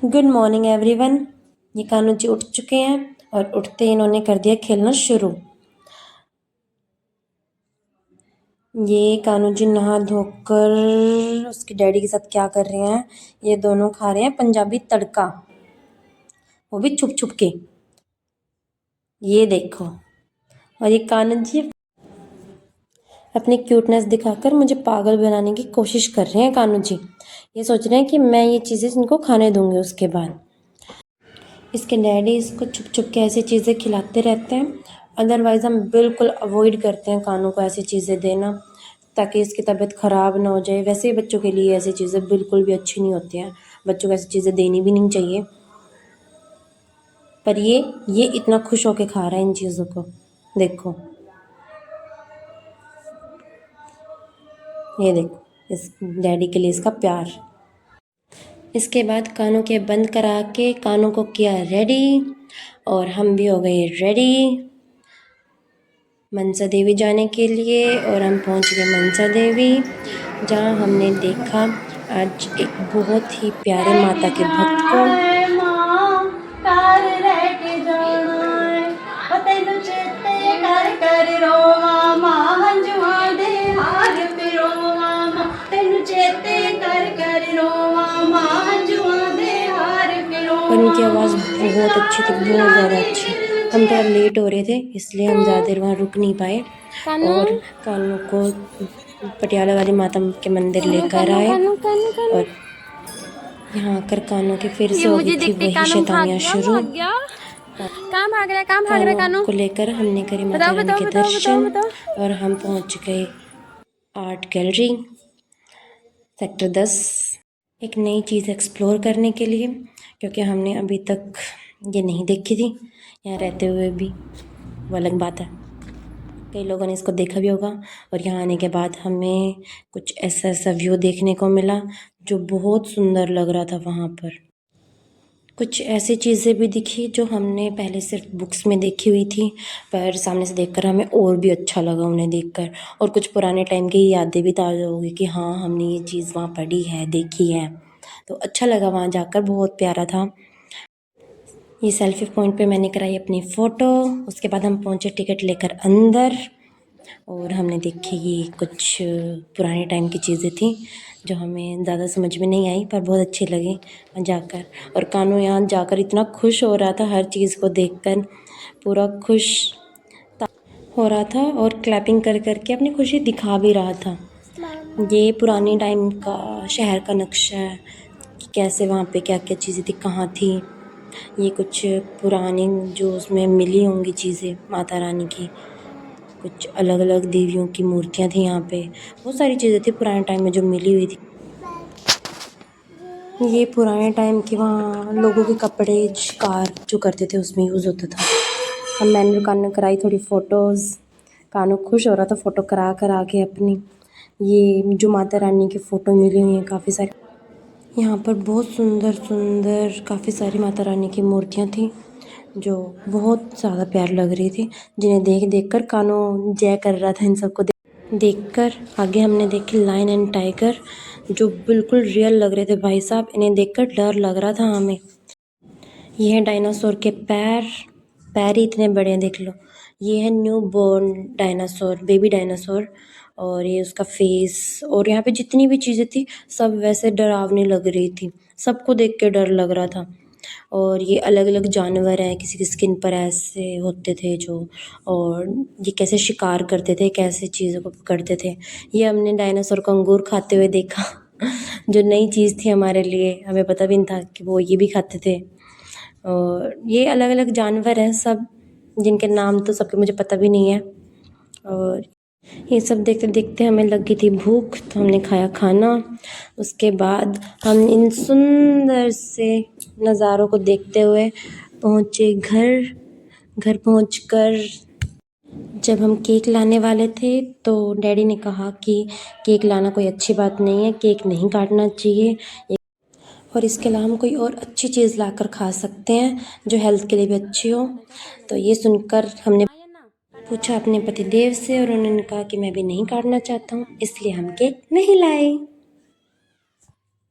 Good morning everyone. ये कान्हा जी उठ चुके हैं और उठते ही इन्होंने कर दिया खेलना शुरू। ये कान्हा जी नहा धोकर उसके डैडी के साथ क्या कर रहे हैं, ये दोनों खा रहे हैं पंजाबी तड़का, वो भी छुप छुप के। ये देखो, और ये कान्हा जी अपनी क्यूटनेस दिखाकर मुझे पागल बनाने की कोशिश कर रहे हैं। कान्हा जी ये सोच रहे हैं कि मैं ये चीज़ें इनको खाने दूंगी। उसके बाद इसके डैडी इसको छुप छुप के ऐसी चीज़ें खिलाते रहते हैं। अदरवाइज़ हम बिल्कुल अवॉइड करते हैं कानों को ऐसी चीज़ें देना, ताकि इसकी तबीयत ख़राब ना हो जाए। वैसे ही बच्चों के लिए ऐसी चीज़ें बिल्कुल भी अच्छी नहीं होती हैं, बच्चों को ऐसी चीज़ें देनी भी नहीं चाहिए। पर ये इतना खुश होके खा रहा है इन चीज़ों को। देखो, ये देखो इस डैडी के लिए इसका प्यार। इसके बाद कानों के बंद करा के कानों को किया रेडी, और हम भी हो गए रेडी मनसा देवी जाने के लिए। और हम पहुंच गए मनसा देवी, जहां हमने देखा आज एक बहुत ही प्यारे माता के भक्त को। और उनकी आवाज़ बहुत अच्छी थी, बहुत ज़्यादा अच्छी। हम थोड़ा लेट हो रहे थे, इसलिए हम ज़्यादा देर वहाँ रुक नहीं पाए, और कानों को पटियाला वाली माता के मंदिर लेकर आए। और यहाँ आकर कानों के फिर से हो गई थी वही शैतानियाँ शुरू। कानों को लेकर हमने करी माता रानी के दर्शन, और हम पहुँच गए आर्ट गैलरी सेक्टर 10, एक नई चीज़ एक्सप्लोर करने के लिए, क्योंकि हमने अभी तक ये नहीं देखी थी यहाँ रहते हुए भी। वो अलग बात है, कई लोगों ने इसको देखा भी होगा। और यहाँ आने के बाद हमें कुछ ऐसा व्यू देखने को मिला जो बहुत सुंदर लग रहा था। वहाँ पर कुछ ऐसी चीज़ें भी दिखी जो हमने पहले सिर्फ बुक्स में देखी हुई थी, पर सामने से देखकर हमें और भी अच्छा लगा उन्हें देखकर। और कुछ पुराने टाइम की यादें भी ताज़ा हो गई कि हाँ, हमने ये चीज़ वहाँ पढ़ी है, देखी है, तो अच्छा लगा वहाँ जाकर, बहुत प्यारा था। ये सेल्फी पॉइंट पे मैंने कराई अपनी फ़ोटो। उसके बाद हम पहुँचे टिकट लेकर अंदर, और हमने देखी ये कुछ पुराने टाइम की चीज़ें थी जो हमें ज़्यादा समझ में नहीं आई, पर बहुत अच्छी लगी वहाँ जाकर। और कानू यहाँ जाकर इतना खुश हो रहा था, हर चीज़ को देखकर पूरा खुश हो रहा था, और क्लैपिंग कर करके अपनी खुशी दिखा भी रहा था। ये पुराने टाइम का शहर का नक्शा है कि कैसे वहाँ पे क्या क्या चीज़ें थी, कहाँ थी। ये कुछ पुरानी जो उसमें मिली होंगी चीज़ें माता रानी की, कुछ अलग अलग देवियों की मूर्तियाँ थी यहाँ पे, बहुत सारी चीज़ें थी पुराने टाइम में जो मिली हुई थी। ये पुराने टाइम के वहाँ लोगों के कपड़े शिकार जो करते थे उसमें यूज़ होता था। हम मैंने कानों कराई थोड़ी फ़ोटोज़, कानों खुश हो रहा था फ़ोटो करा के अपनी। ये जो माता रानी की फ़ोटो मिली हुई हैं काफ़ी सारी, यहाँ पर बहुत सुंदर सुंदर काफ़ी सारी माता रानी की मूर्तियाँ थी जो बहुत ज़्यादा प्यार लग रही थी, जिन्हें देख कर कानों जय कर रहा था इन सबको देखकर। आगे हमने देखे लायन एंड टाइगर जो बिल्कुल रियल लग रहे थे भाई साहब, इन्हें देखकर डर लग रहा था हमें। ये है डायनासोर के पैर ही इतने बड़े हैं, देख लो। ये है new born dinosaur, baby dinosaur, और ये उसका फेस। और यहाँ पे जितनी भी चीज़ें थी सब वैसे डरावनी लग रही थी, सबको देख के डर लग रहा था। और ये अलग अलग जानवर हैं, किसी की स्किन पर ऐसे होते थे जो, और ये कैसे शिकार करते थे, कैसे चीज़ों को पकड़ते थे। ये हमने डायनासोर को अंगूर खाते हुए देखा जो नई चीज़ थी हमारे लिए, हमें पता भी नहीं था कि वो ये भी खाते थे। और ये अलग अलग जानवर हैं सब, जिनके नाम तो सबके मुझे पता भी नहीं है। और ये सब देखते देखते हमें लग गई थी भूख, तो हमने खाया खाना। उसके बाद हम इन सुंदर से नज़ारों को देखते हुए पहुँचे घर पहुँचकर जब हम केक लाने वाले थे तो डैडी ने कहा कि केक लाना कोई अच्छी बात नहीं है, केक नहीं काटना चाहिए, और इसके अलावा हम कोई और अच्छी चीज़ लाकर खा सकते हैं जो हेल्थ के लिए भी अच्छी हो। तो ये सुनकर हमने पूछा अपने पतिदेव से, और उन्होंने कहा कि मैं भी नहीं काटना चाहता हूँ, इसलिए हम केक नहीं लाए।